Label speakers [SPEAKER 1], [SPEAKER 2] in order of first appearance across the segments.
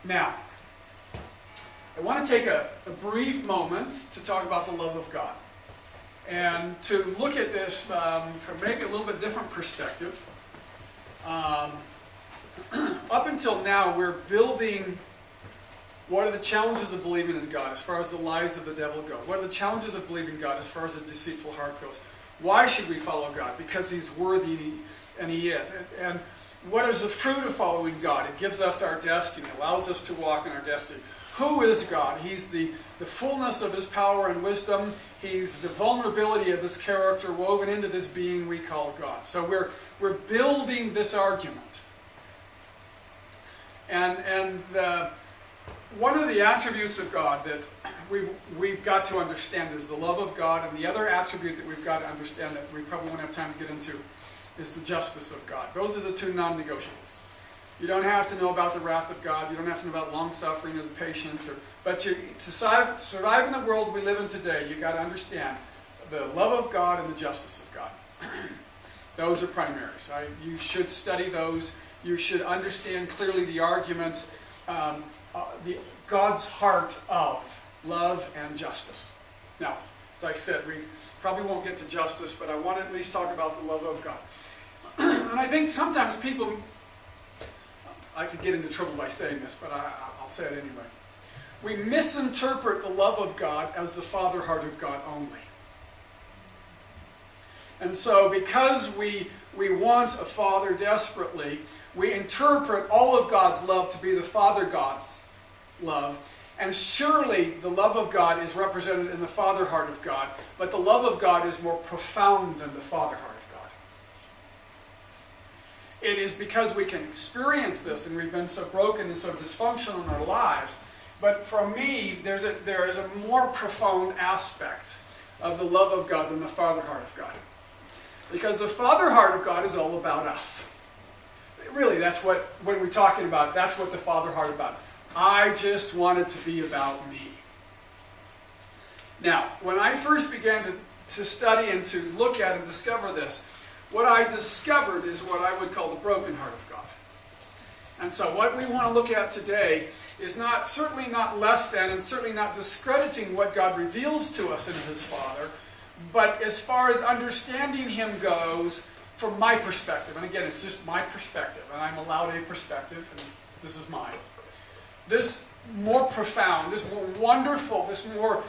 [SPEAKER 1] Now, I want to take a brief moment to talk about the love of God. And to look at this from maybe a little bit different perspective. Up until now, we're building what are the challenges of believing in God as far as the lies of the devil go. What are the challenges of believing in God as far as the deceitful heart goes. Why should we follow God? Because He's worthy and He is. And what is the fruit of following God? It gives us our destiny. It allows us to walk in our destiny. Who is God? He's the fullness of His power and wisdom. He's the vulnerability of His character woven into this being we call God. So we're building this argument. And one of the attributes of God that we've got to understand is the love of God. And the other attribute that we've got to understand that we probably won't have time to get into is the justice of God. Those are the two non-negotiables. You don't have to know about the wrath of God. You don't have to know about long-suffering or the patience. But to survive in the world we live in today, you've got to understand the love of God and the justice of God. Those are primaries. You should study those. You should understand clearly the arguments, God's heart of love and justice. Now, as I said, we probably won't get to justice, but I want to at least talk about the love of God. And I think sometimes people, I could get into trouble by saying this, but I'll say it anyway. We misinterpret the love of God as the father heart of God only. And so because we want a father desperately, we interpret all of God's love to be the Father God's love. And surely the love of God is represented in the father heart of God, but the love of God is more profound than the father heart of God. It is because we can experience this and we've been so broken and so dysfunctional in our lives. But for me, there is a more profound aspect of the love of God than the father heart of God. Because the father heart of God is all about us. Really, that's what, when we're talking about it, that's what the father heart is about. I just want it to be about me. Now, when I first began to study and to look at and discover this, what I discovered is what I would call the broken heart of God. And so what we want to look at today is certainly not less than and certainly not discrediting what God reveals to us in His Father, but as far as understanding Him goes, from my perspective, and again, it's just my perspective, and I'm allowed a perspective, and this is mine. This more profound, this more wonderful, this more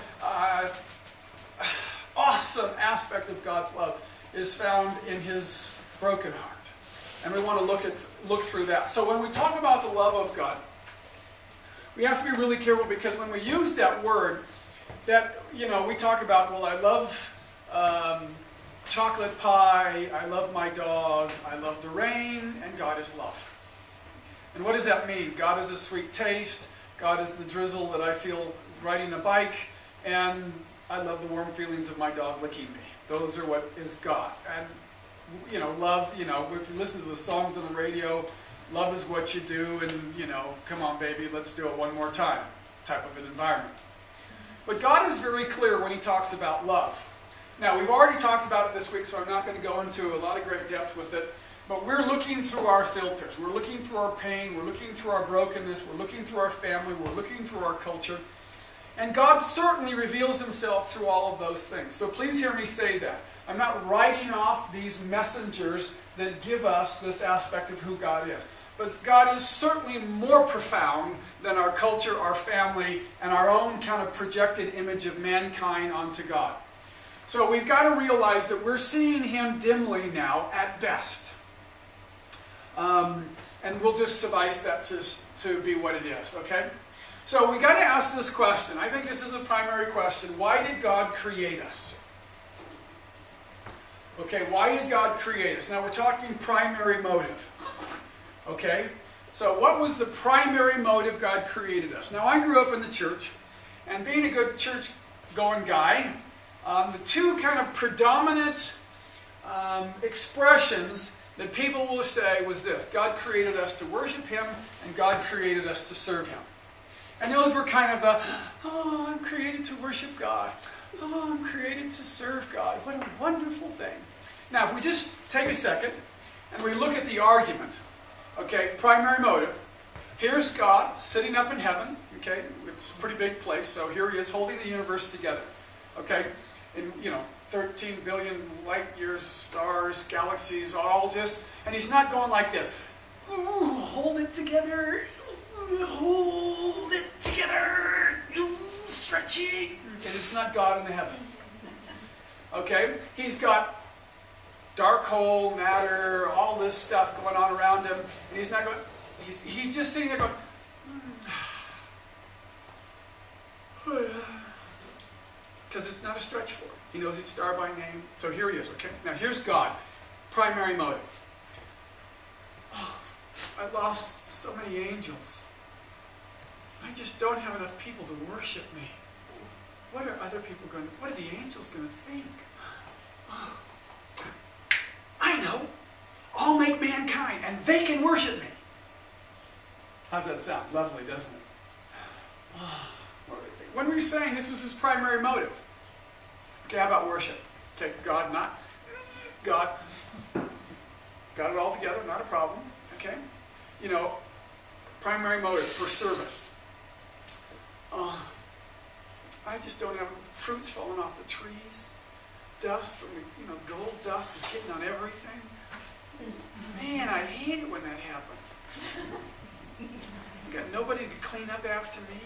[SPEAKER 1] awesome aspect of God's love is found in His broken heart. And we want to look through that. So when we talk about the love of God, we have to be really careful, because when we use that word, that, we talk about, well, I love chocolate pie, I love my dog, I love the rain, and God is love. And what does that mean? God is a sweet taste, God is the drizzle that I feel riding a bike, and I love the warm feelings of my dog licking me. Those are what is God. And, love, if you listen to the songs on the radio, love is what you do, and, come on baby, let's do it one more time, type of an environment. But God is very clear when He talks about love. Now, we've already talked about it this week, so I'm not going to go into a lot of great depth with it. But we're looking through our filters. We're looking through our pain. We're looking through our brokenness. We're looking through our family. We're looking through our culture. And God certainly reveals Himself through all of those things. So please hear me say that. I'm not writing off these messengers that give us this aspect of who God is. But God is certainly more profound than our culture, our family, and our own kind of projected image of mankind onto God. So we've got to realize that we're seeing Him dimly now, at best. And we'll just suffice that to be what it is, okay? So we've got to ask this question. I think this is a primary question. Why did God create us? Okay, why did God create us? Now we're talking primary motive. Okay? So what was the primary motive God created us? Now I grew up in the church, and being a good church-going guy, the two kind of predominant expressions that people will say was this: God created us to worship Him, and God created us to serve Him. And those were kind of the, I'm created to worship God. I'm created to serve God. What a wonderful thing. Now, if we just take a second and we look at the argument, okay, primary motive, here's God sitting up in heaven. Okay, it's a pretty big place. So here he is holding the universe together. Okay, and 13 billion light years, stars, galaxies, all just, and he's not going like this. Ooh, hold it together. Hold it together. Ooh, stretching. And it's not God in the heaven. Okay, he's got dark hole, matter, all this stuff going on around him, and he's not going. He's just sitting there going. Because it's not a stretch for him. He knows each star by name. So here he is, okay? Now here's God. Primary motive. Oh, I lost so many angels. I just don't have enough people to worship me. What are other people going to, what are the angels going to think? Oh, I know. I'll make mankind and they can worship me. How's that sound? Lovely, doesn't it? When were you saying this was his primary motive? Okay, how about worship? Okay, God not. God got it all together, not a problem. Okay? Primary motive for service. I just don't have fruits falling off the trees. Dust from the, gold dust is getting on everything. Man, I hate it when that happens. I've got nobody to clean up after me.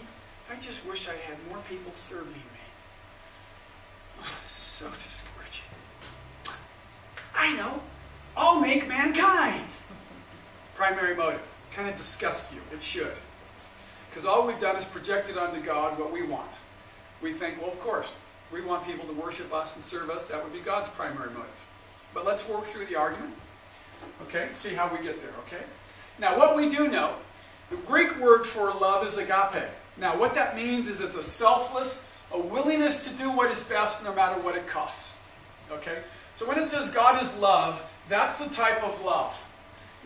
[SPEAKER 1] I just wish I had more people serving me. Oh, so discouraging. I know. I'll make mankind. Primary motive. Kind of disgusts you. It should. Because all we've done is projected onto God what we want. We think, well, of course, we want people to worship us and serve us. That would be God's primary motive. But let's work through the argument. Okay? See how we get there, okay? Now, what we do know, the Greek word for love is agape. Now, what that means is it's a selfless, a willingness to do what is best no matter what it costs. Okay? So when it says God is love, that's the type of love.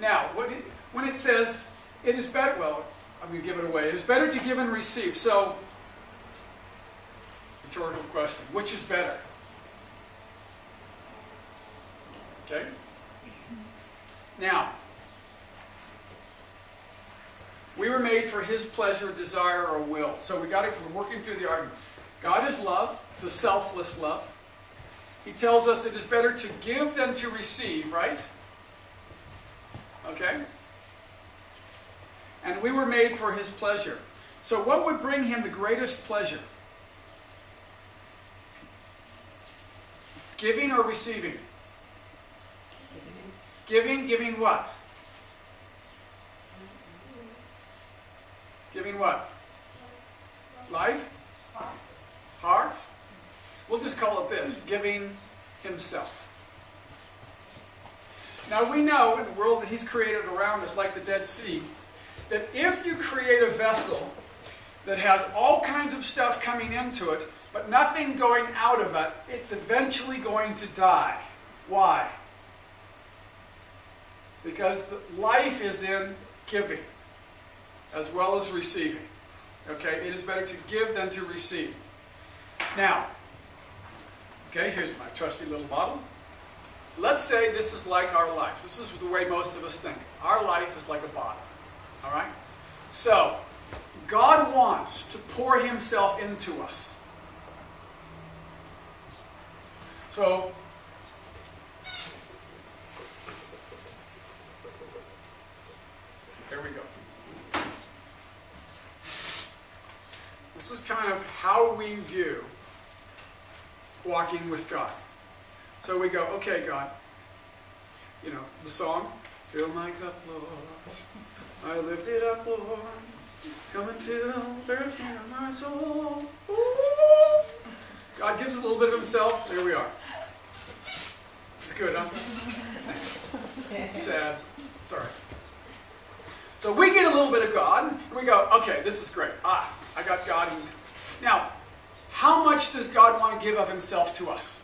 [SPEAKER 1] Now, when it says it is better, well, I'm going to give it away. It is better to give and receive. So, rhetorical question. Which is better? Okay? Now, we were made for his pleasure, desire, or will. So we're working through the argument. God is love. It's a selfless love. He tells us it is better to give than to receive, right? Okay? And we were made for his pleasure. So what would bring him the greatest pleasure? Giving or receiving? Giving what? Giving what? Life? Heart? We'll just call it this. Giving himself. Now we know in the world that he's created around us, like the Dead Sea, that if you create a vessel that has all kinds of stuff coming into it, but nothing going out of it, it's eventually going to die. Why? Because life is in giving as well as receiving. Okay? It is better to give than to receive. Now, okay, here's my trusty little bottle. Let's say this is like our life. This is the way most of us think. Our life is like a bottle. All right? So, God wants to pour himself into us. So, there we go. This is kind of how we view walking with God. So we go, okay, God, the song, fill my cup, Lord, I lift it up, Lord, come and fill the thirsting of my soul. Ooh. God gives us a little bit of himself. There we are. It's good, huh? Sad. It's all right. So we get a little bit of God, and we go, okay, this is great. I got God. Now, how much does God want to give of himself to us?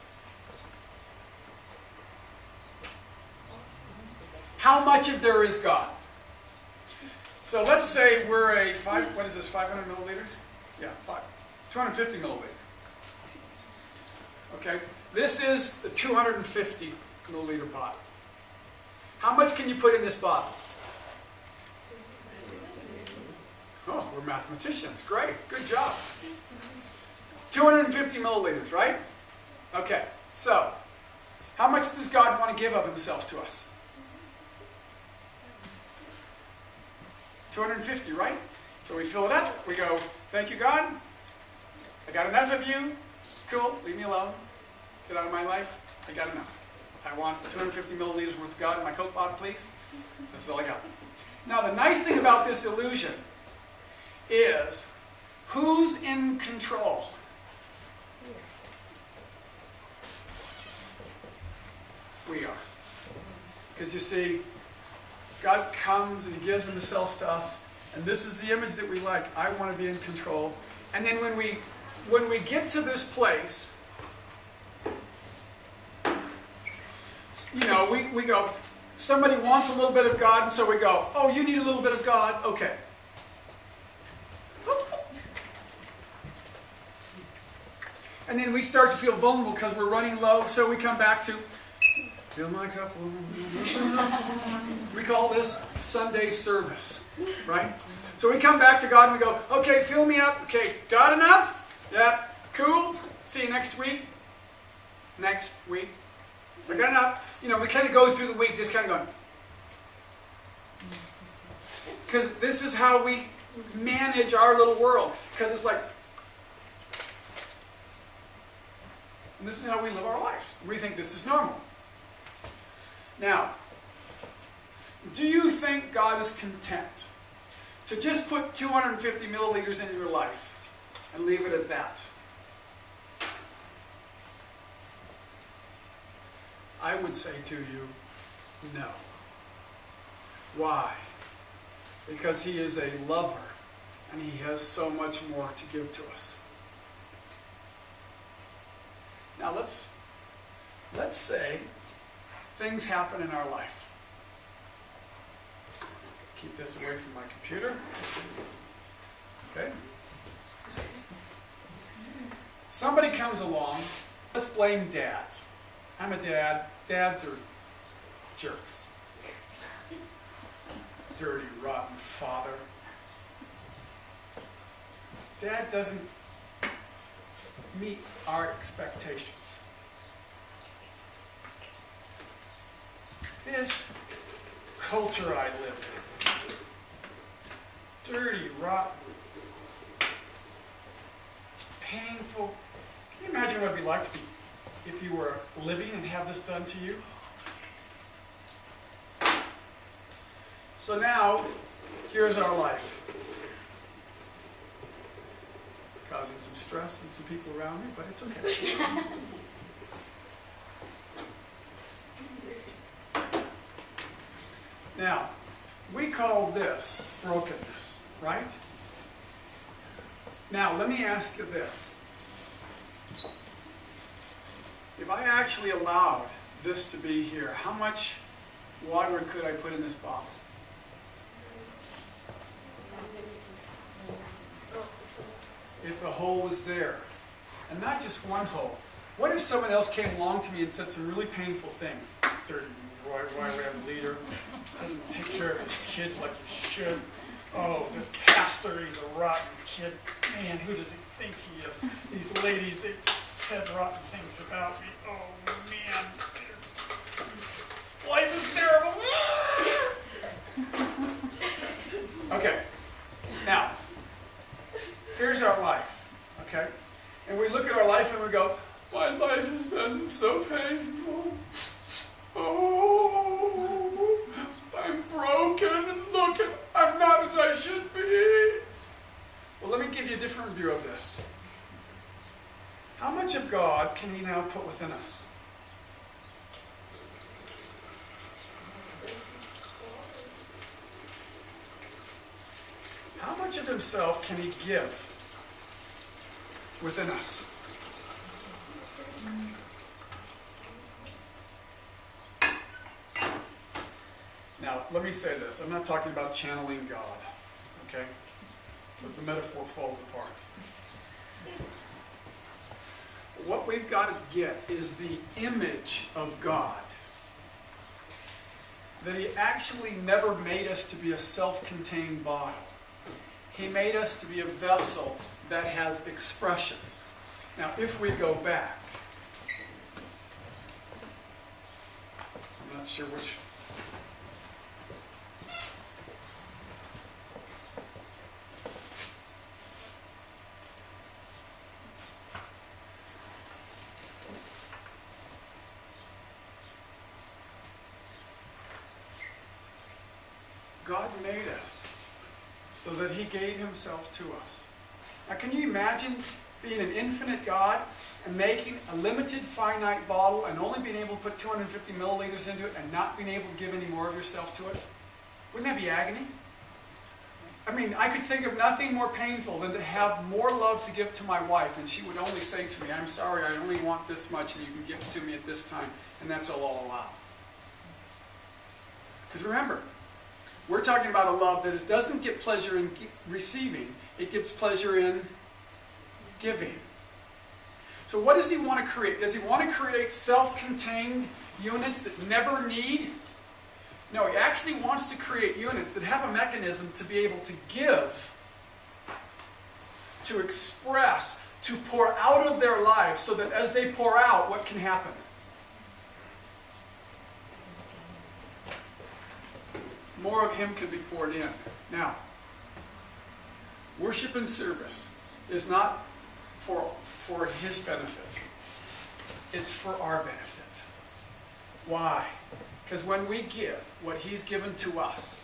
[SPEAKER 1] How much of there is God? So let's say we're a 500 milliliter? Yeah, 250 milliliter. Okay, this is the 250 milliliter bottle. How much can you put in this bottle? Oh, we're mathematicians. Great. Good job. 250 milliliters, right? Okay. So, how much does God want to give of himself to us? 250, right? So we fill it up. We go, thank you, God. I got enough of you. Cool. Leave me alone. Get out of my life. I got enough. I want 250 milliliters worth of God in my Coke bottle, please. That's all I got. Now, the nice thing about this illusion is who's in control? We are. Because you see, God comes and he gives himself to us, and this is the image that we like. I want to be in control. And then when we get to this place, you know, we go, somebody wants a little bit of God, and so we go, oh, you need a little bit of God? Okay. And then we start to feel vulnerable because we're running low, so we come back to, fill my cup. We call this Sunday service, right? So we come back to God and we go, okay, fill me up. Okay, got enough? Yeah, cool. See you next week. Next week. I got enough. You know, we kind of go through the week just kind of going. Because this is how we manage our little world. Because it's like, and this is how we live our life. We think this is normal. Now, do you think God is content to just put 250 milliliters in your life and leave it at that? I would say to you, no. Why? Because he is a lover and he has so much more to give to us. Now let's say things happen in our life. Keep this away from my computer. Okay? Somebody comes along. Let's blame dads. I'm a dad. Dads are jerks. Dirty, rotten father. Dad doesn't meet our expectations. This culture I live in, dirty, rotten, painful. Can you imagine what it'd be like to be if you were living and have this done to you? So now, here's our life. Causing some stress and some people around me, but it's okay. Now, we call this brokenness, right? Now, let me ask you this. If I actually allowed this to be here, how much water could I put in this bottle? If the hole was there. And not just one hole. What if someone else came along to me and said some really painful things? Dirty, Ram leader, doesn't take care of his kids like he should. Oh, this pastor, he's a rotten kid. Man, who does he think he is? These ladies, they just said rotten things about me. Oh, man. Life is terrible. Okay. Now, here's our life, okay? And we look at our life and we go, my life has been so painful. Oh, I'm broken and look, I'm not as I should be. Well, let me give you a different view of this. How much of God can he now put within us? How much of himself can he give within us? Now, let me say this. I'm not talking about channeling God, okay? Because the metaphor falls apart. What we've got to get is the image of God. That he actually never made us to be a self-contained bottle. He made us to be a vessel that has expressions. Now, if we go back, I'm not sure which. God made us so that He gave Himself to us. Now, can you imagine being an infinite God and making a limited, finite bottle and only being able to put 250 milliliters into it and not being able to give any more of yourself to it? Wouldn't that be agony? I mean, I could think of nothing more painful than to have more love to give to my wife, and she would only say to me, "I'm sorry, I only want this much, and you can give it to me at this time, and that's all I'll allow." Because remember, we're talking about a love that doesn't get pleasure in receiving, it gives pleasure in giving. So what does He want to create? Does He want to create self-contained units that never need? No, He actually wants to create units that have a mechanism to be able to give, to express, to pour out of their lives, so that as they pour out, what can happen? More of Him can be poured in. Now, worship and service is not for His benefit. It's for our benefit. Why? Because when we give what He's given to us,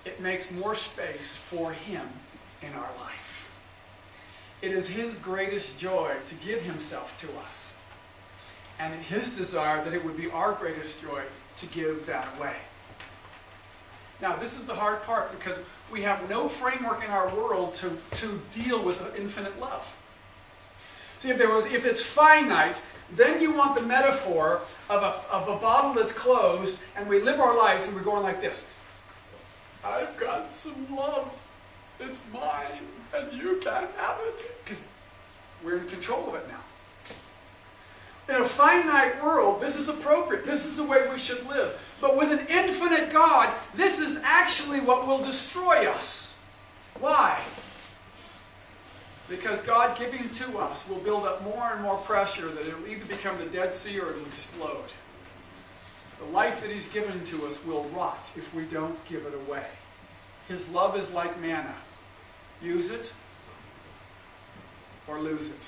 [SPEAKER 1] it makes more space for Him in our life. It is His greatest joy to give Himself to us. And His desire that it would be our greatest joy to give that away. Now, this is the hard part, because we have no framework in our world to deal with infinite love. See, if it's finite, then you want the metaphor of a bottle that's closed, and we live our lives and we're going like this. I've got some love. It's mine, and you can't have it. Because we're in control of it now. In a finite world, this is appropriate. This is the way we should live. But with an infinite God, this is actually what will destroy us. Why? Because God giving to us will build up more and more pressure that it will either become the Dead Sea or it will explode. The life that He's given to us will rot if we don't give it away. His love is like manna. Use it or lose it.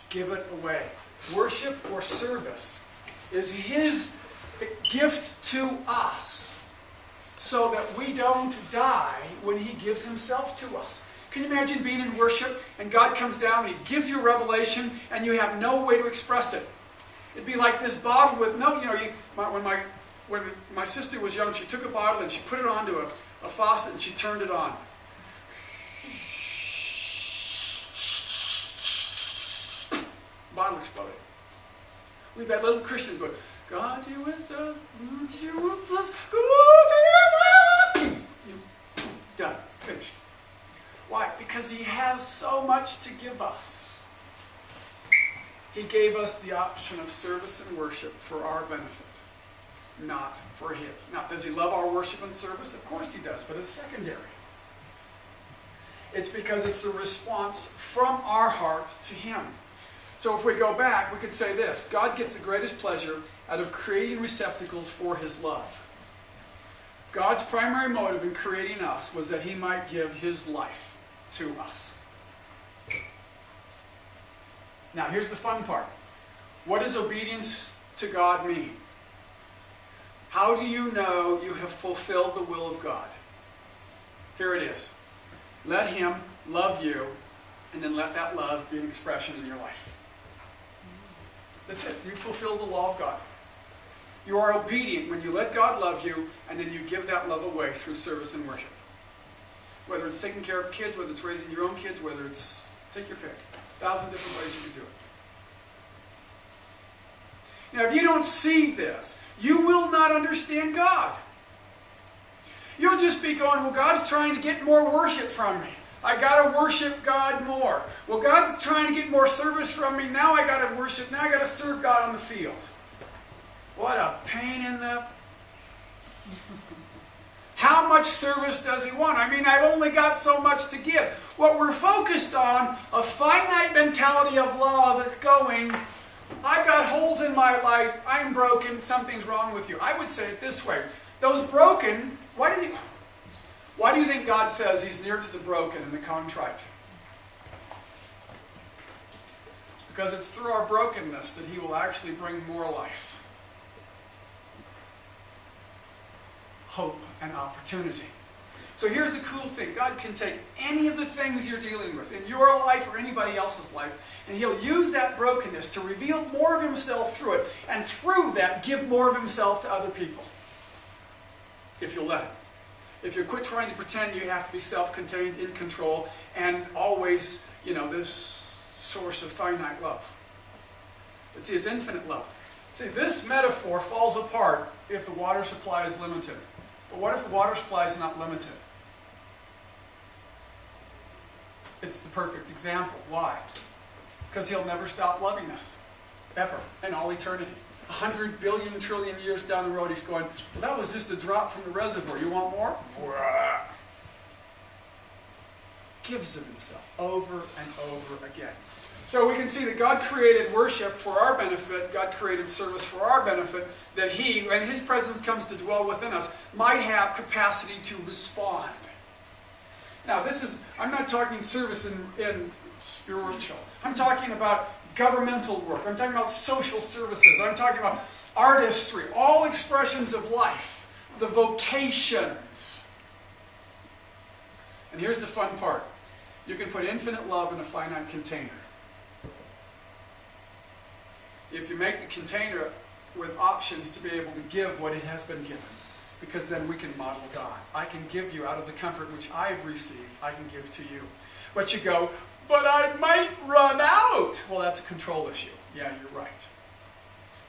[SPEAKER 1] Give it away. Worship or service is His gift to us so that we don't die when He gives Himself to us. Can you imagine being in worship and God comes down and He gives you a revelation and you have no way to express it? It'd be like this bottle with no, when my sister was young, she took a bottle and she put it onto a faucet and she turned it on. Bottle exploded. We've got little Christians going, God, You with us, You with us, God, You. Done. Finished. Why? Because He has so much to give us. He gave us the option of service and worship for our benefit, not for His. Now, does He love our worship and service? Of course He does, but it's secondary. It's because it's a response from our heart to Him. So if we go back, we could say this. God gets the greatest pleasure out of creating receptacles for His love. God's primary motive in creating us was that He might give His life to us. Now here's the fun part. What does obedience to God mean? How do you know you have fulfilled the will of God? Here it is. Let Him love you, and then let that love be an expression in your life. That's it. You fulfill the law of God. You are obedient when you let God love you, and then you give that love away through service and worship. Whether it's taking care of kids, whether it's raising your own kids, whether it's, take your pick. 1,000 different ways you can do it. Now, if you don't see this, you will not understand God. You'll just be going, well, God's trying to get more worship from me. I got to worship God more. Well, God's trying to get more service from me. Now I got to worship. Now I got to serve God on the field. What a pain in the... How much service does he want? I mean, I've only got so much to give. What we're focused on, a finite mentality of love that's going, I've got holes in my life, I'm broken, something's wrong with you. I would say it this way. Those broken, why do you think God says he's near to the broken and the contrite? Because it's through our brokenness that he will actually bring more life, hope, and opportunity. So here's the cool thing. God can take any of the things you're dealing with in your life or anybody else's life, and he'll use that brokenness to reveal more of himself through it, and through that give more of himself to other people. If you'll let him. If you quit trying to pretend you have to be self-contained, in control, and always, this source of finite love. But see, it's infinite love. See, this metaphor falls apart if the water supply is limited. But what if the water supply is not limited? It's the perfect example. Why? Because he'll never stop loving us. Ever. In all eternity. 100 billion trillion years down the road, he's going, well, that was just a drop from the reservoir. You want more? Gives of himself over and over again. So we can see that God created worship for our benefit, God created service for our benefit, that he, when his presence comes to dwell within us, might have capacity to respond. Now I'm not talking service in spiritual. I'm talking about governmental work. I'm talking about social services. I'm talking about artistry, all expressions of life, the vocations. And here's the fun part. You can put infinite love in a finite container. If you make the container with options to be able to give what it has been given, because then we can model God. I can give you out of the comfort which I have received, I can give to you. But you go, but I might run out. Well, that's a control issue. Yeah, you're right.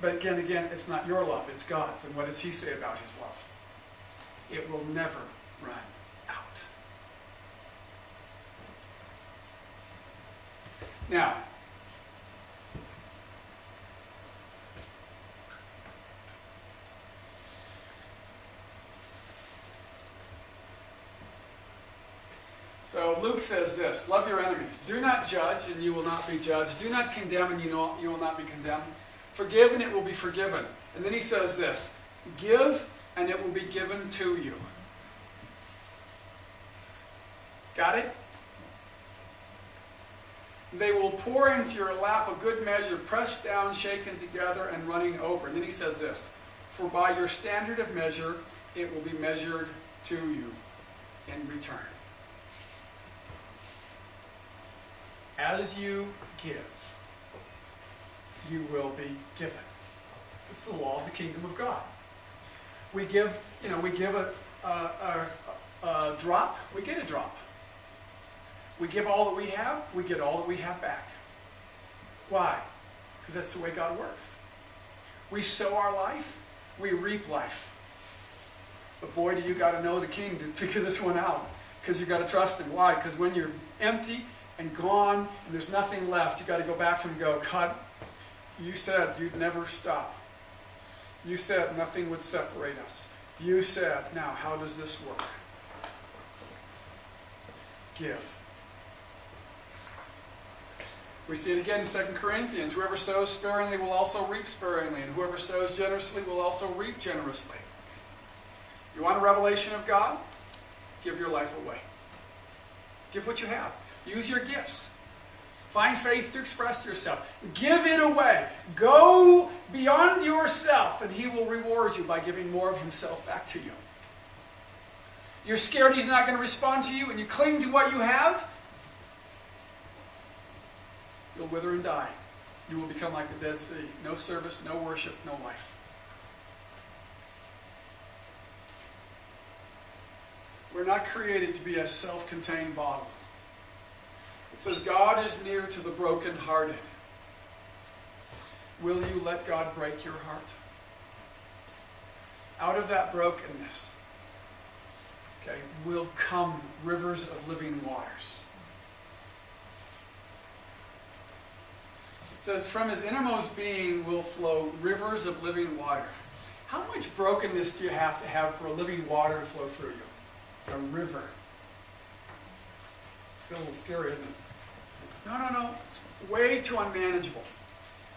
[SPEAKER 1] But again, it's not your love, it's God's. And what does he say about his love? It will never run out. Now, so Luke says this, love your enemies. Do not judge, and you will not be judged. Do not condemn, and you will not be condemned. Forgive, and it will be forgiven. And then he says this, give, and it will be given to you. Got it? They will pour into your lap a good measure, pressed down, shaken together, and running over. And then he says this, for by your standard of measure, it will be measured to you in return. As you give, you will be given. This is the law of the kingdom of God. We give, we give a drop, we get a drop. We give all that we have, we get all that we have back. Why? Because that's the way God works. We sow our life, we reap life. But boy, do you got to know the King to figure this one out. Because you got to trust him. Why? Because when you're empty and gone and there's nothing left, you got to go back to him and go, God, you said you'd never stop. You said nothing would separate us. You said, now how does this work? Give. We see it again in 2 Corinthians. Whoever sows sparingly will also reap sparingly, and whoever sows generously will also reap generously. You want a revelation of God? Give your life away. Give what you have. Use your gifts. Find faith to express yourself. Give it away. Go beyond yourself, and he will reward you by giving more of himself back to you. You're scared he's not going to respond to you, and you cling to what you have, you'll wither and die. You will become like the Dead Sea. No service, no worship, no life. We're not created to be a self-contained bottle. It says God is near to the brokenhearted. Will you let God break your heart? Out of that brokenness, will come rivers of living waters. It says, from his innermost being will flow rivers of living water. How much brokenness do you have to have for a living water to flow through you? A river. It's a little scary, isn't it? No. It's way too unmanageable.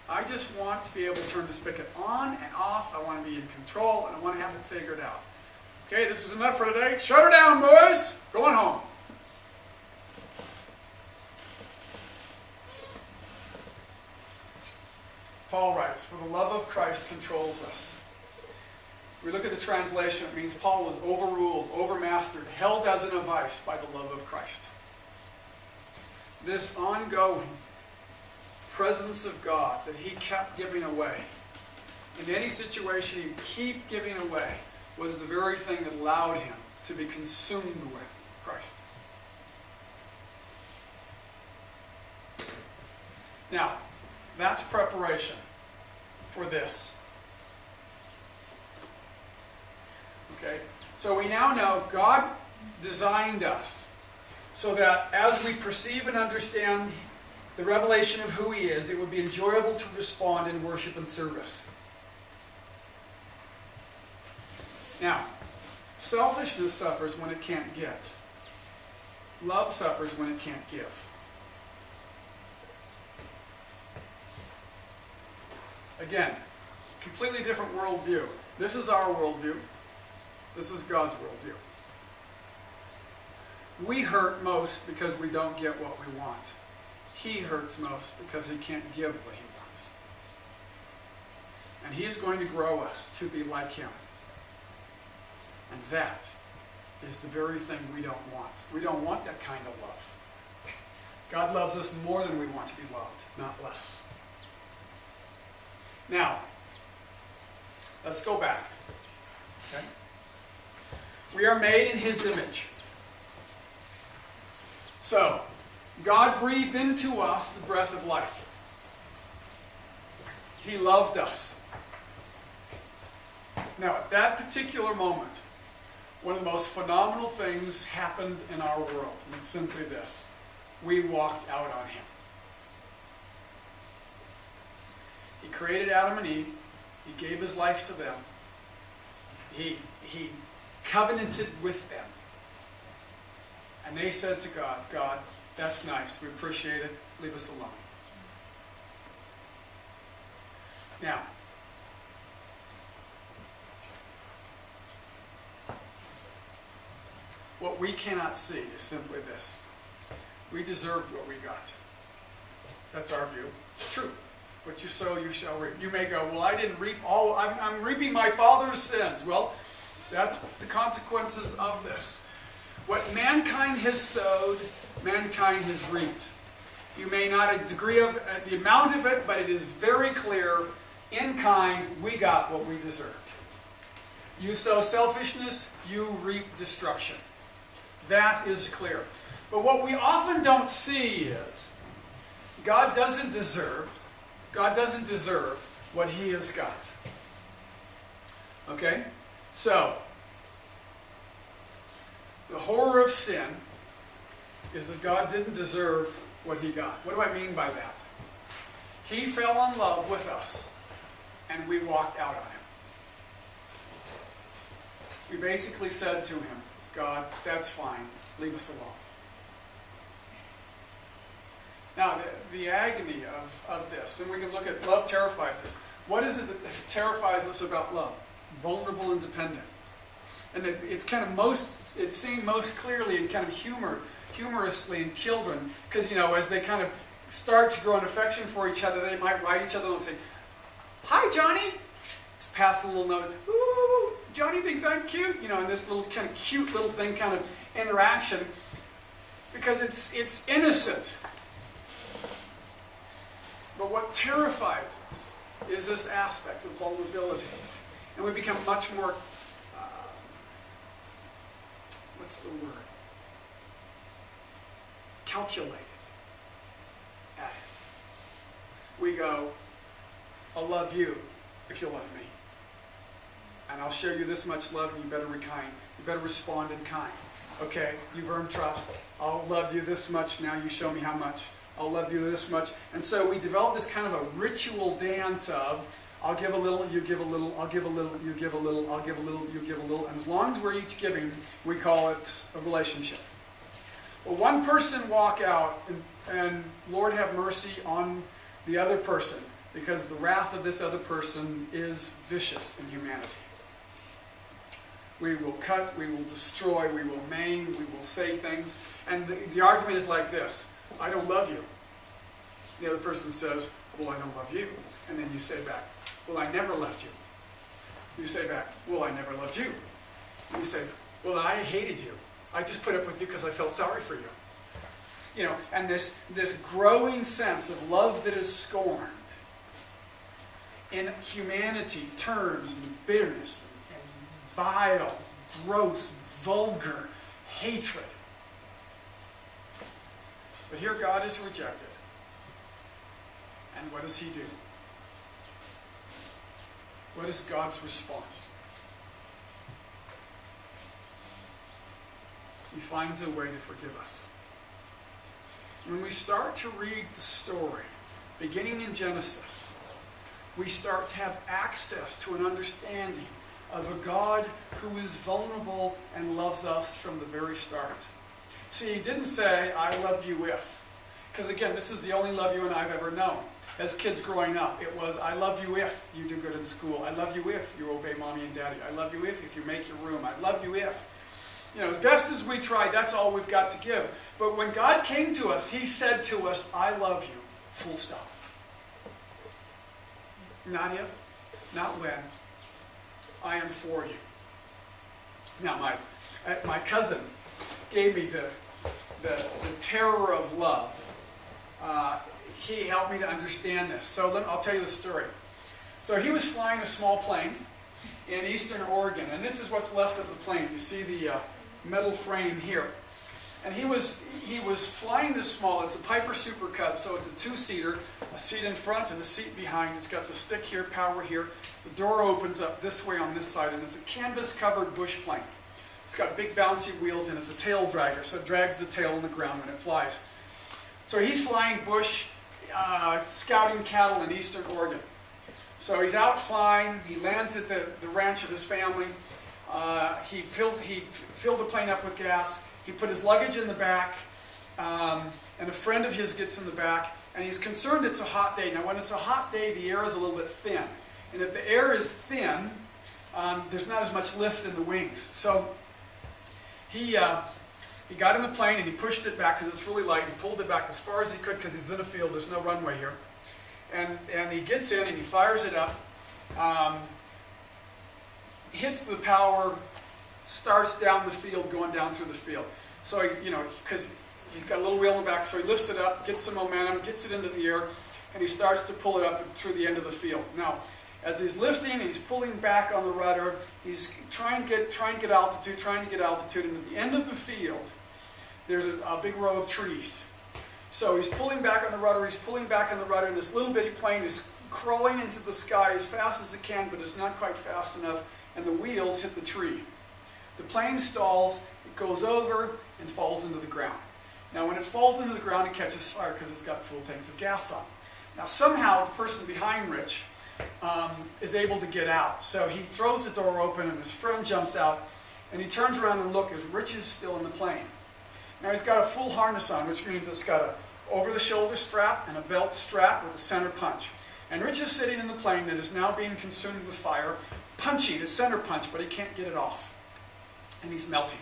[SPEAKER 1] I just want to be able to turn the spigot on and off. I want to be in control, and I want to have it figured out. Okay, this is enough for today. Shut her down, boys. Going home. Paul writes, "For the love of Christ controls us." If we look at the translation, it means Paul was overruled, overmastered, held as in a vice by the love of Christ. This ongoing presence of God that he kept giving away, in any situation he'd keep giving away, was the very thing that allowed him to be consumed with Christ. Now, that's preparation for this. Okay? So we now know God designed us so that as we perceive and understand the revelation of who He is, it would be enjoyable to respond in worship and service. Now, selfishness suffers when it can't get. Love suffers when it can't give. Again, completely different worldview. This is our worldview. This is God's worldview. We hurt most because we don't get what we want. He hurts most because he can't give what he wants. And he is going to grow us to be like him. And that is the very thing we don't want. We don't want that kind of love. God loves us more than we want to be loved, not less. Now, let's go back. Okay? We are made in his image. So, God breathed into us the breath of life. He loved us. Now, at that particular moment, one of the most phenomenal things happened in our world, and it's simply this. We walked out on him. He created Adam and Eve. He gave his life to them. He covenanted with them. And they said to God, God, that's nice. We appreciate it. Leave us alone. Now, what we cannot see is simply this. We deserved what we got. That's our view. It's true. What you sow, you shall reap. You may go, well, I didn't reap all. I'm reaping my father's sins. Well, that's the consequences of this. What mankind has sowed, mankind has reaped. You may not agree of the amount of it, but it is very clear. In kind, we got what we deserved. You sow selfishness, you reap destruction. That is clear. But what we often don't see is God doesn't deserve what he has got. Okay? So, the horror of sin is that God didn't deserve what he got. What do I mean by that? He fell in love with us, and we walked out on him. We basically said to him, God, that's fine. Leave us alone. Now, the agony of this, and we can look at love terrifies us. What is it that terrifies us about love? Vulnerable and dependent. And it's kind of it's seen most clearly in kind of humorously in children, because, as they kind of start to grow an affection for each other, they might write each other and say, hi, Johnny. Just pass a little note. Ooh, Johnny thinks I'm cute. And this little kind of cute little thing kind of interaction, because it's innocent. But what terrifies us is this aspect of vulnerability. And we become much more, what's the word? Calculated at it. We go, I'll love you if you love me. And I'll show you this much love, and you better be kind. You better respond in kind. Okay, you've earned trust. I'll love you this much, now you show me how much. I'll love you this much. And so we develop this kind of a ritual dance of, I'll give a little, you give a little, I'll give a little, you give a little, I'll give a little, you give a little. And as long as we're each giving, we call it a relationship. Well, one person walk out and Lord have mercy on the other person, because the wrath of this other person is vicious in humanity. We will cut, we will destroy, we will maim, we will say things. And the argument is like this: I don't love you. The other person says, well, I don't love you. And then you say back, well, I never loved you. You say back, well, I never loved you. You say, well, I hated you. I just put up with you because I felt sorry for you. You know, and this growing sense of love that is scorned in humanity turns into bitterness and vile, gross, vulgar hatred. But here God is rejected. And what does he do? What is God's response? He finds a way to forgive us. When we start to read the story, beginning in Genesis, we start to have access to an understanding of a God who is vulnerable and loves us from the very start. See, he didn't say, I love you if. Because again, this is the only love you and I have ever known. As kids growing up, it was, I love you if you do good in school. I love you if you obey mommy and daddy. I love you if you make your room. I love you if. You know, as best as we try, that's all we've got to give. But when God came to us, he said to us, I love you, full stop. Not if, not when. I am for you. Now, my cousin gave me the terror of love. He helped me to understand this. So I'll tell you the story. So he was flying a small plane in eastern Oregon, and this is what's left of the plane. You see the metal frame here. And he was flying this small. It's a Piper Super Cub, so it's a two-seater, a seat in front and a seat behind. It's got the stick here, power here. The door opens up this way on this side, and it's a canvas-covered bush plane. It's got big bouncy wheels, and it's a tail dragger, so it drags the tail on the ground when it flies. So he's flying bush, scouting cattle in eastern Oregon. So he's out flying. He lands at the ranch of his family. He filled the plane up with gas. He put his luggage in the back, and a friend of his gets in the back, and he's concerned it's a hot day. Now, when it's a hot day, the air is a little bit thin. And if the air is thin, there's not as much lift in the wings. So he got in the plane, and he pushed it back because it's really light. He pulled it back as far as he could because he's in a field. There's no runway here. And he gets in, and he fires it up, hits the power, starts down the field, going down through the field. So he's, because he's got a little wheel in the back, so he lifts it up, gets some momentum, gets it into the air, and he starts to pull it up through the end of the field. Now, as he's lifting, he's pulling back on the rudder. He's trying to get altitude, and at the end of the field, there's a big row of trees. So he's pulling back on the rudder, and this little bitty plane is crawling into the sky as fast as it can, but it's not quite fast enough, and the wheels hit the tree. The plane stalls, it goes over, and falls into the ground. Now, when it falls into the ground, it catches fire because it's got full tanks of gas on. Now, somehow, the person behind Rich is able to get out. So he throws the door open, and his friend jumps out, and he turns around and looks, as Rich is still in the plane. Now, he's got a full harness on, which means it's got a over-the-shoulder strap and a belt strap with a center punch. And Rich is sitting in the plane that is now being consumed with fire, punching, a center punch, but he can't get it off. And he's melting.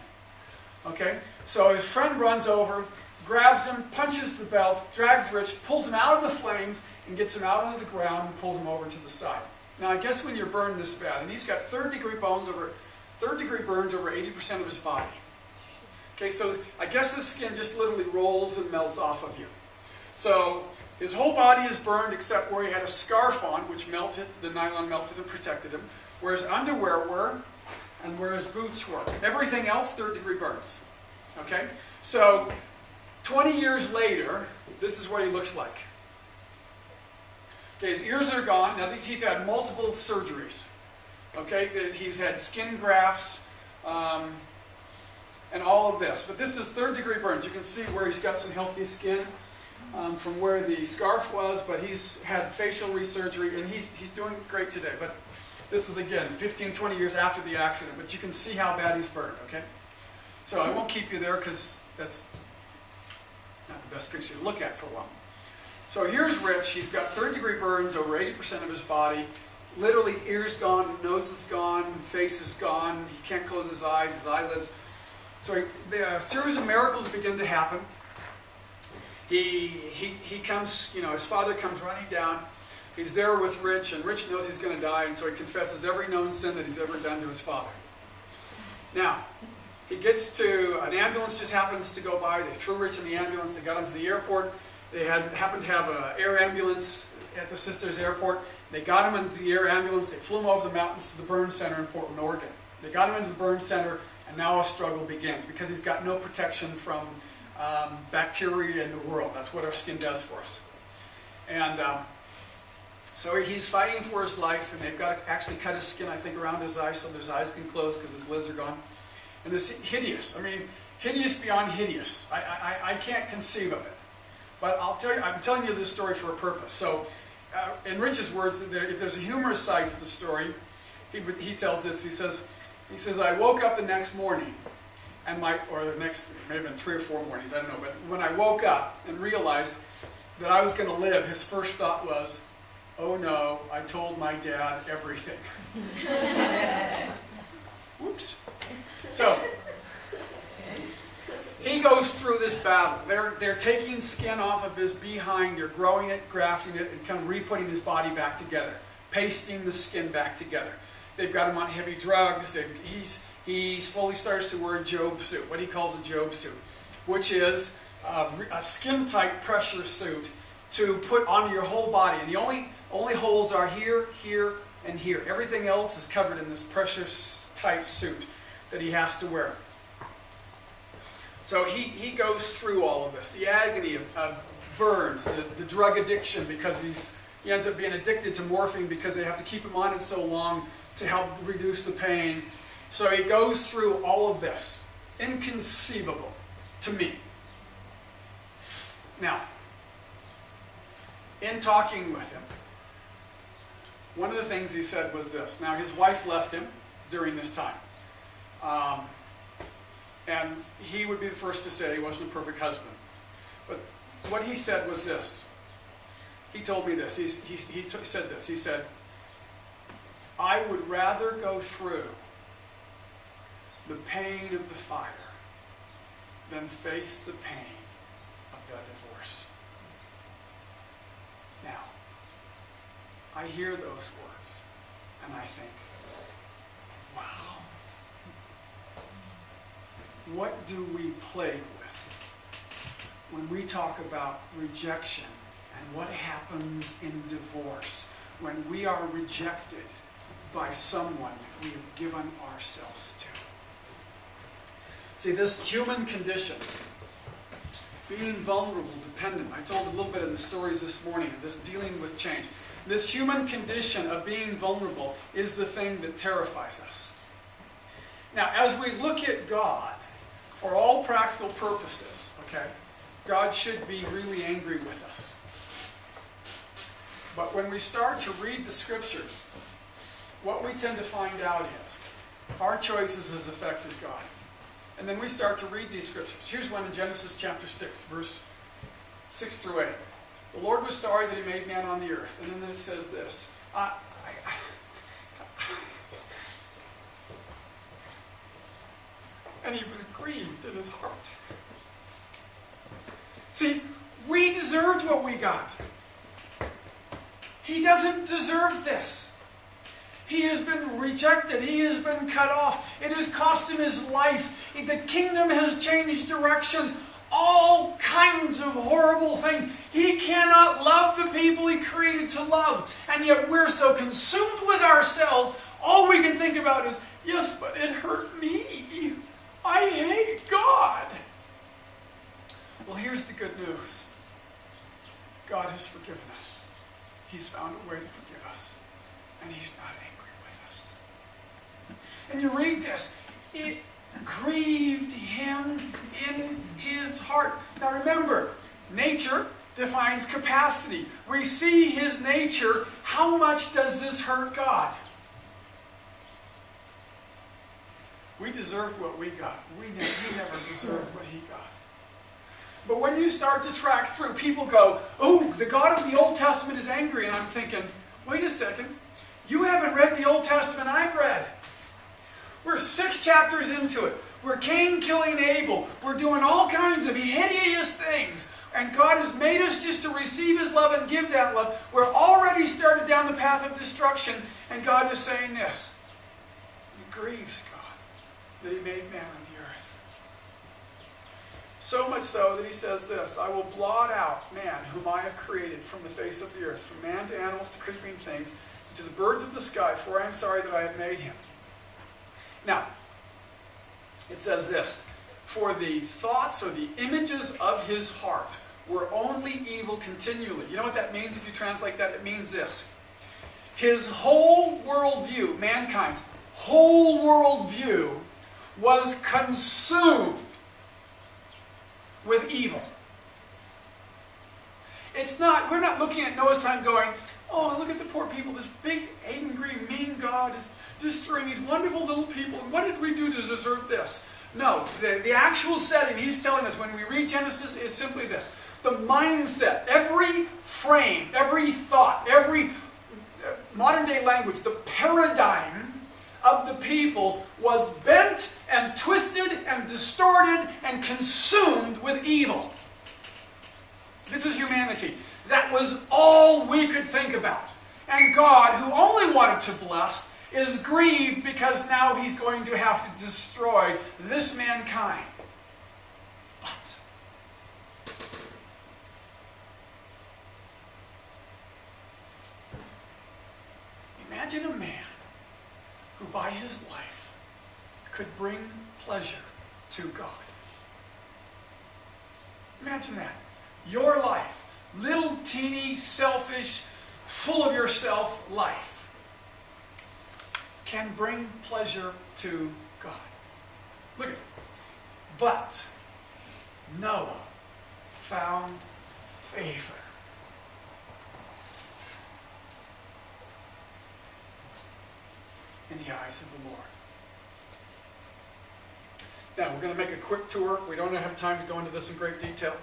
[SPEAKER 1] Okay? So his friend runs over, grabs him, punches the belt, drags Rich, pulls him out of the flames, and gets him out onto the ground and pulls him over to the side. Now, I guess when you're burned this bad, and he's got third-degree burns over 80% of his body. Okay, so I guess the skin just literally rolls and melts off of you. So his whole body is burned except where he had a scarf on, which melted, the nylon melted and protected him, where his underwear were, and where his boots were. Everything else, third-degree burns. Okay? So 20 years later, this is what he looks like. Okay, his ears are gone. Now, he's had multiple surgeries. Okay? He's had skin grafts, and all of this. But this is third-degree burns. You can see where he's got some healthy skin. from where the scarf was, but he's had facial resurgery, and he's doing great today. But this is, again, 15, 20 years after the accident, but you can see how bad he's burned, okay? So I won't keep you there because that's not the best picture to look at for a while. So here's Rich. He's got third-degree burns over 80% of his body. Literally, ears gone, nose is gone, face is gone. He can't close his eyes, his eyelids. So a series of miracles begin to happen. He comes, his father comes running down. He's there with Rich, and Rich knows he's going to die, and so he confesses every known sin that he's ever done to his father. Now, he gets to, an ambulance just happens to go by. They threw Rich in the ambulance. They got him to the airport. They happened to have an air ambulance at the Sisters Airport. They got him into the air ambulance. They flew him over the mountains to the burn center in Portland, Oregon. They got him into the burn center, and now a struggle begins because he's got no protection from bacteria in the world. That's what our skin does for us. And so he's fighting for his life, and they've got to actually cut his skin, I think, around his eyes so his eyes can close because his lids are gone. And this hideous, hideous beyond hideous. I can't conceive of it. But I'm telling you this story for a purpose. So, in Rich's words, if there's a humorous side to the story, he tells this. He says, I woke up the next morning, and or the next, it may have been 3 or 4 mornings, I don't know. But when I woke up and realized that I was going to live, his first thought was, oh no, I told my dad everything. Whoops. So, he goes through this battle. They're taking skin off of his behind, they're growing it, grafting it, and kind of re-putting his body back together, pasting the skin back together. They've got him on heavy drugs. He slowly starts to wear a Job suit, what he calls a Job suit, which is a skin-tight pressure suit to put onto your whole body. And the only holes are here, here, and here. Everything else is covered in this pressure-tight suit that he has to wear. So he goes through all of this, the agony of burns, the drug addiction, because he ends up being addicted to morphine because they have to keep him on it so long to help reduce the pain. So he goes through all of this. Inconceivable to me. Now, in talking with him, one of the things he said was this. Now, his wife left him during this time. And he would be the first to say he wasn't a perfect husband. But what he said was this. He told me this. He said this. He said, I would rather go through the pain of the fire than face the pain of the divorce. Now, I hear those words and I think, wow. What do we play with when we talk about rejection and what happens in divorce when we are rejected by someone we have given ourselves to? See, this human condition, being vulnerable, dependent, I told a little bit in the stories this morning, this dealing with change. This human condition of being vulnerable is the thing that terrifies us. Now, as we look at God, for all practical purposes, okay, God should be really angry with us. But when we start to read the Scriptures, what we tend to find out is our choices has affected God. And then we start to read these Scriptures. Here's one in Genesis chapter 6, verse 6 through 8. The Lord was sorry that he made man on the earth. And then it says this. And he was grieved in his heart. See, we deserved what we got. He doesn't deserve this. He has been rejected. He has been cut off. It has cost him his life. The kingdom has changed directions. All kinds of horrible things. He cannot love the people he created to love. And yet we're so consumed with ourselves, all we can think about is, yes, but it hurt me. I hate God. Well, here's the good news. God has forgiven us. He's found a way to forgive us. And he's not angry with us. And you read this. It grieved him in his heart. Now remember, nature defines capacity. We see his nature. How much does this hurt God? We deserved what we got. He never deserved what he got. But when you start to track through, people go, oh, the God of the Old Testament is angry. And I'm thinking, wait a second. You haven't read the Old Testament I've read. We're 6 chapters into it. We're Cain killing Abel. We're doing all kinds of hideous things. And God has made us just to receive his love and give that love. We're already started down the path of destruction. And God is saying this. It grieves God that he made man on the earth. So much so that he says this, I will blot out man whom I have created from the face of the earth, from man to animals to creeping things, to the birds of the sky, for I am sorry that I have made him. Now, it says this, for the thoughts or the images of his heart were only evil continually. You know what that means if you translate that? It means this. His whole worldview, mankind's whole worldview, was consumed with evil. We're not looking at Noah's time going, oh, look at the poor people. This big, angry, mean God is destroying these wonderful little people. What did we do to deserve this? No, the actual setting he's telling us when we read Genesis is simply this. The mindset, every frame, every thought, every modern day language, the paradigm of the people was bent and twisted and distorted and consumed with evil. This is humanity. That was all we could think about. And God, who only wanted to bless, is grieved because now he's going to have to destroy this mankind. But imagine a man who by his life could bring pleasure to God. Imagine that. Your life, little teeny, selfish, full of yourself life, can bring pleasure to God. Look at it. But Noah found favor. In the eyes of the Lord. Now, we're going to make a quick tour. We don't have time to go into this in great detail.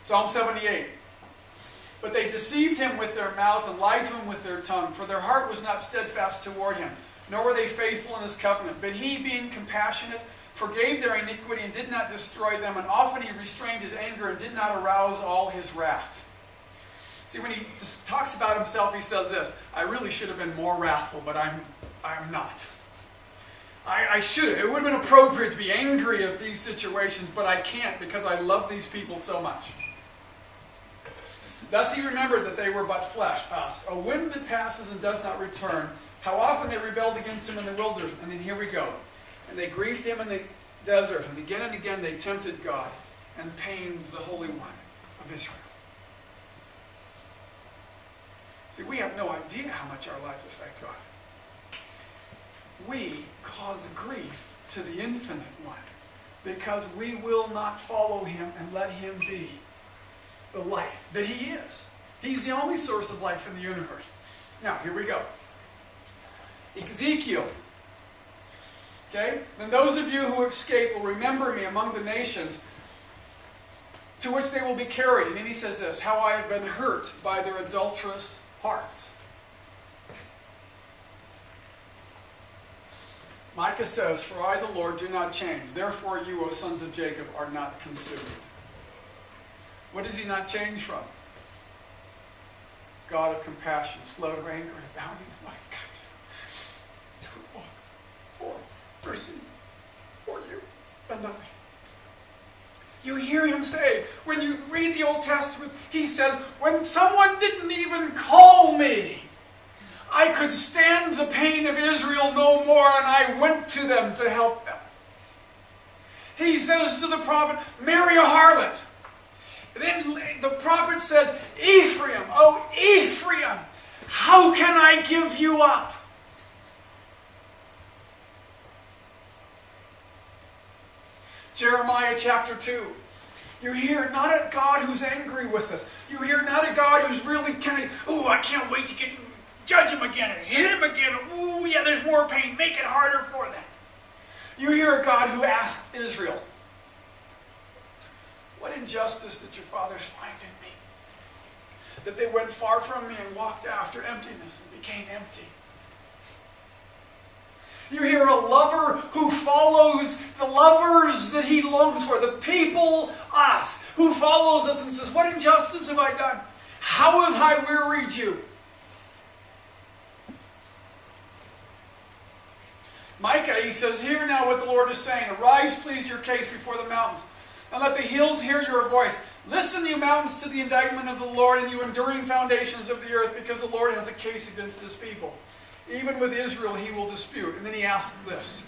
[SPEAKER 1] Psalm 78. But they deceived him with their mouth and lied to him with their tongue, for their heart was not steadfast toward him, nor were they faithful in his covenant. But he, being compassionate, forgave their iniquity and did not destroy them, and often he restrained his anger and did not arouse all his wrath. See, when he just talks about himself, he says this, I really should have been more wrathful, but I'm not. I should have. It would have been appropriate to be angry at these situations, but I can't because I love these people so much. Thus he remembered that they were but flesh, us, a wind that passes and does not return. How often they rebelled against him in the wilderness. And then here we go. And they grieved him in the desert, and again they tempted God and pained the Holy One of Israel. See, we have no idea how much our lives affect God. We cause grief to the Infinite One because we will not follow him and let him be the life that he is. He's the only source of life in the universe. Now, here we go. Ezekiel. Okay? Then those of you who escape will remember me among the nations to which they will be carried. And then he says this, how I have been hurt by their adulterous hearts. Micah says, for I, the Lord, do not change. Therefore you, O sons of Jacob, are not consumed. What does he not change from? God of compassion, slow to anger, and abounding in loving kindness, true loss, for mercy, for you and I. You hear him say, when you read the Old Testament, he says, when someone didn't even call me, I could stand the pain of Israel no more, and I went to them to help them. He says to the prophet, marry a harlot. Then the prophet says, Ephraim, oh Ephraim, how can I give you up? Jeremiah chapter 2. You hear not a God who's angry with us. You hear not a God who's really kind of, oh, I can't wait to judge him again and hit him again. Oh, yeah, there's more pain. Make it harder for them. You hear a God who asked Israel, what injustice did your fathers find in me? That they went far from me and walked after emptiness and became empty. You hear a lover who follows the lovers that he longs for, the people, us, who follows us and says, what injustice have I done? How have I wearied you? Micah, he says, hear now what the Lord is saying. Arise, please your case before the mountains, and let the hills hear your voice. Listen, you mountains, to the indictment of the Lord, and you enduring foundations of the earth, because the Lord has a case against his people. Even with Israel he will dispute. And then he asks this,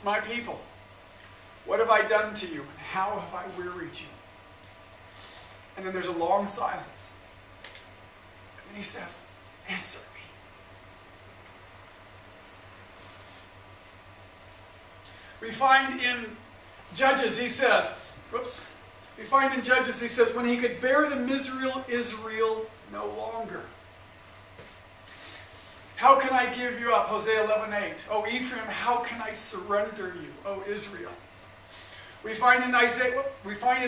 [SPEAKER 1] my people, what have I done to you, and how have I wearied you? And then there's a long silence. And then he says, answer me. We find in Judges, he says, when he could bear the misery of Israel no longer. How can I give you up? Hosea 11:8. O Ephraim, how can I surrender you? O Israel. We find in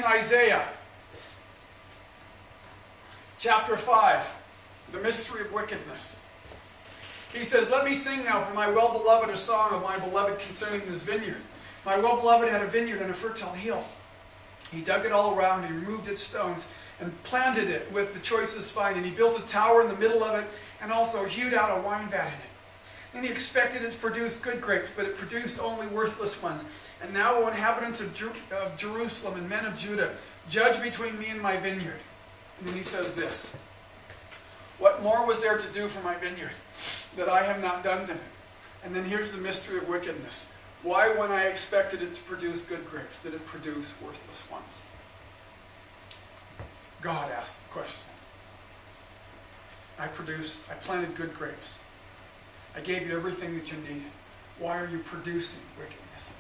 [SPEAKER 1] Isaiah chapter 5, the mystery of wickedness. He says, let me sing now for my well-beloved a song of my beloved concerning his vineyard. My well-beloved had a vineyard on a fertile hill. He dug it all around, he removed its stones, and planted it with the choicest vine. And he built a tower in the middle of it, and also hewed out a wine vat in it. Then he expected it to produce good grapes, but it produced only worthless ones. And now, O inhabitants of Jerusalem and men of Judah, judge between me and my vineyard. And then he says this, what more was there to do for my vineyard that I have not done to it? And then here's the mystery of wickedness. Why, when I expected it to produce good grapes, did it produce worthless ones? God asked the question. I planted good grapes. I gave you everything that you needed. Why are you producing wickedness?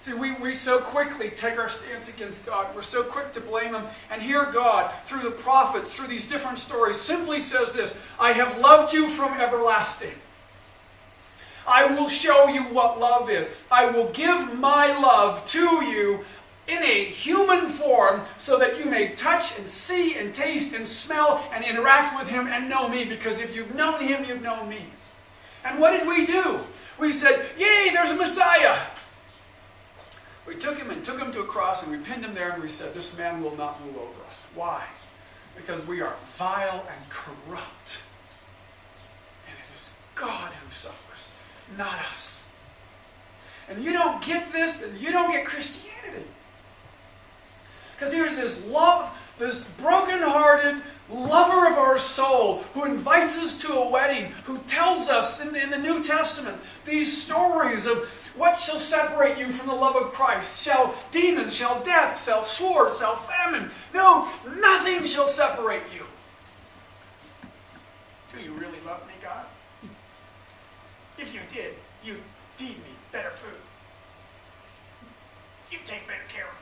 [SPEAKER 1] See, we so quickly take our stance against God. We're so quick to blame Him. And here God, through the prophets, through these different stories, simply says this, I have loved you from everlasting. I will show you what love is. I will give my love to you in a human form so that you may touch and see and taste and smell and interact with Him and know me, because if you've known Him, you've known me. And what did we do? We said, yay, there's a Messiah. We took Him to a cross and we pinned Him there and we said, this man will not rule over us. Why? Because we are vile and corrupt. And it is God who suffers, not us. And you don't get this, then you don't get Christianity. Because here's this love, this broken-hearted lover of our soul who invites us to a wedding, who tells us in the New Testament these stories of what shall separate you from the love of Christ? Shall demons, shall death, shall sword, shall famine? No, nothing shall separate you. Do you really love me, God? If you did, you'd feed me better food. You'd take better care of me.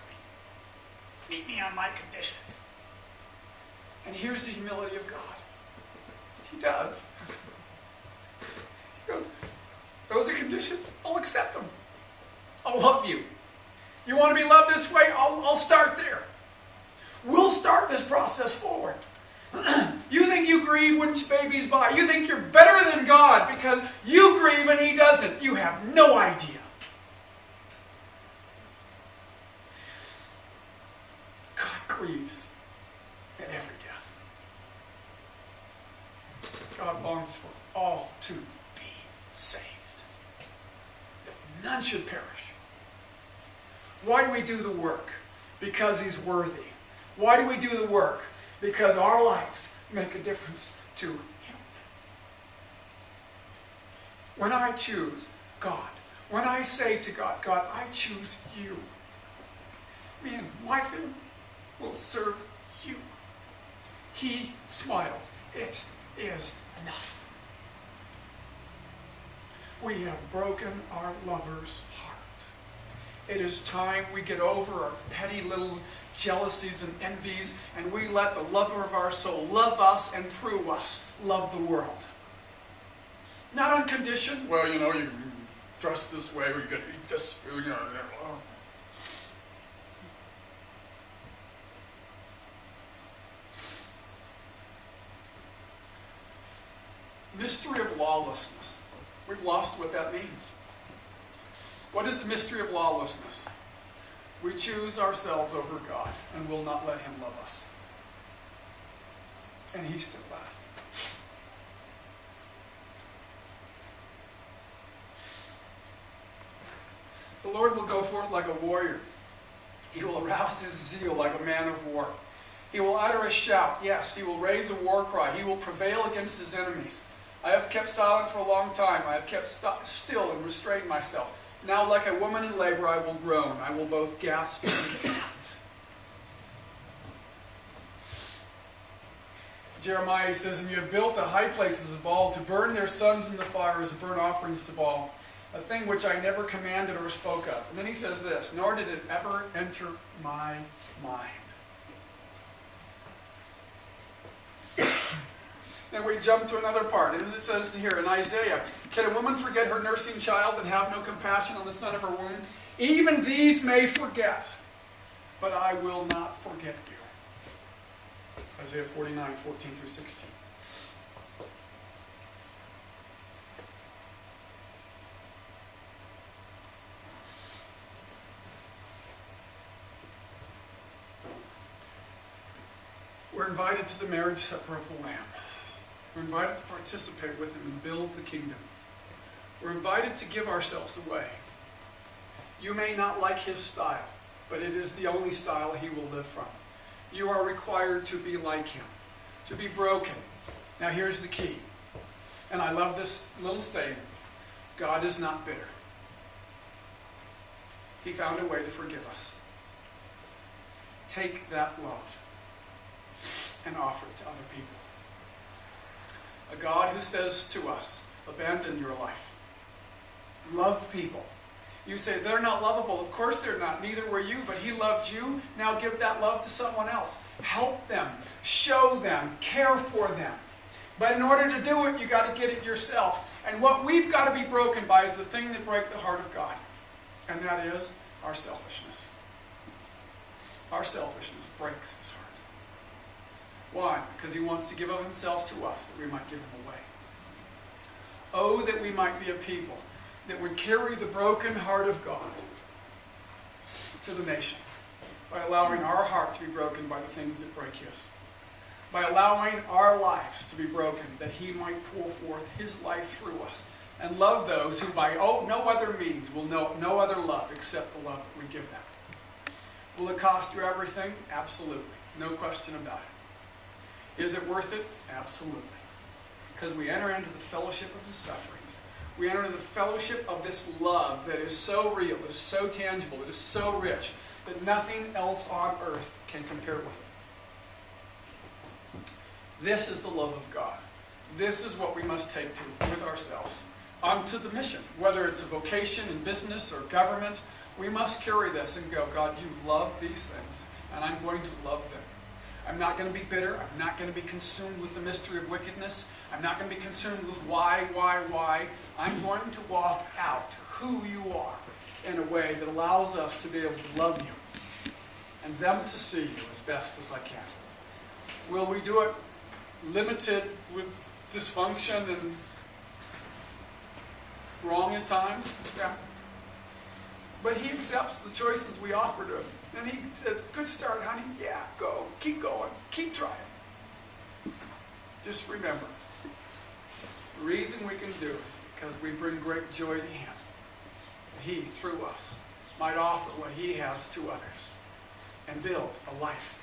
[SPEAKER 1] Meet me on my conditions. And here's the humility of God. He does. He goes, those are conditions. I'll accept them. I'll love you. You want to be loved this way? I'll start there. We'll start this process forward. You think you grieve when babies die. You think you're better than God because you grieve and He doesn't. You have no idea. Grieves at every death. God longs for all to be saved, that none should perish. Why do we do the work? Because He's worthy. Why do we do the work? Because our lives make a difference to Him. When I choose God, when I say to God, God, I choose you, me and my family will serve you. He smiles. It is enough. We have broken our lover's heart. It is time we get over our petty little jealousies and envies, and we let the lover of our soul love us, and through us love the world. Not on condition, well, you dress this way, or you got to eat this food, Mystery of lawlessness. We've lost what that means. What is the mystery of lawlessness? We choose ourselves over God and will not let Him love us. And He stood last. The Lord will go forth like a warrior. He will arouse His zeal like a man of war. He will utter a shout. Yes, He will raise a war cry. He will prevail against His enemies. I have kept silent for a long time. I have kept still and restrained myself. Now, like a woman in labor, I will groan. I will both gasp and pant. Jeremiah says, and you have built the high places of Baal to burn their sons in the fire as burnt offerings to Baal, a thing which I never commanded or spoke of. And then he says this, nor did it ever enter my mind. Then we jump to another part, and it says here in Isaiah, can a woman forget her nursing child and have no compassion on the son of her womb? Even these may forget, but I will not forget you. Isaiah 49, 14 through 16. We're invited to the marriage supper of the Lamb. We're invited to participate with Him and build the kingdom. We're invited to give ourselves away. You may not like His style, but it is the only style He will live from. You are required to be like Him, to be broken. Now here's the key. And I love this little statement. God is not bitter. He found a way to forgive us. Take that love and offer it to other people. A God who says to us, abandon your life. Love people. You say, they're not lovable. Of course they're not. Neither were you, but He loved you. Now give that love to someone else. Help them. Show them. Care for them. But in order to do it, you've got to get it yourself. And what we've got to be broken by is the thing that breaks the heart of God. And that is our selfishness. Our selfishness breaks His heart. Why? Because He wants to give of Himself to us that we might give Him away. Oh, that we might be a people that would carry the broken heart of God to the nations by allowing our heart to be broken by the things that break His. By allowing our lives to be broken that He might pour forth His life through us and love those who by no other means will know no other love except the love that we give them. Will it cost you everything? Absolutely. No question about it. Is it worth it? Absolutely. Because we enter into the fellowship of His sufferings. We enter into the fellowship of this love that is so real, that is so tangible, that is so rich, that nothing else on earth can compare with it. This is the love of God. This is what we must take to with ourselves. Onto the mission. Whether it's a vocation in business or government, we must carry this and go, God, you love these things, and I'm going to love them. I'm not going to be bitter. I'm not going to be consumed with the mystery of wickedness. I'm not going to be consumed with why. I'm going to walk out who you are in a way that allows us to be able to love you and them to see you as best as I can. Will we do it limited with dysfunction and wrong at times? Yeah. But He accepts the choices we offer to Him. And He says, good start, honey. Yeah, go. Keep going. Keep trying. Just remember, the reason we can do it is because we bring great joy to Him. He, through us, might offer what He has to others and build a life